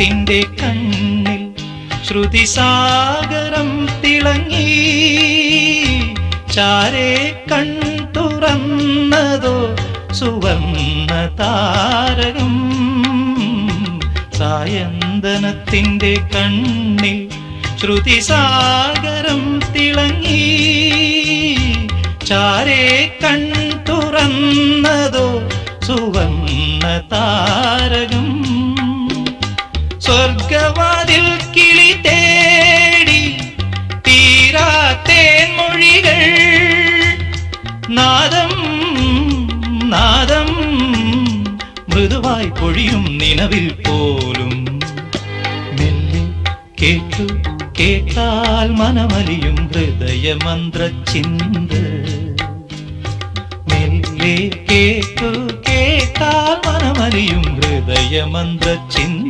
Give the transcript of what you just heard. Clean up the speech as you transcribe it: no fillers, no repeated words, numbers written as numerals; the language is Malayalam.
ചന്ദനത്തിൻ്റെ കണ്ണിൽ ശ്രുതിസാഗരം തിളങ്ങി. ചാരേ കൺ തുറന്നതോ സുവർണ താരകം. സായന്തനത്തിൻ്റെ കണ്ണിൽ ശ്രുതിസാഗരം തിളങ്ങി. ചാരേ കൺ തുറന്നതോ സുവർണ താരകം. സ്വർഗവാതിൽ കിളി തേടി തീരാത്തേൻ മൊഴികൾ. നാദം നാദം മൃദുവായി പൊഴിയും നിലവിൽ പോലും. മെല്ലെ കേട്ടു കേട്ടാൽ മനമലിയും ഹൃദയമന്ത്രചിന്ത. മെല്ലെ കേട്ടു കേട്ടാൽ മനമലിയും ഹൃദയമന്ത്രചിന്ത.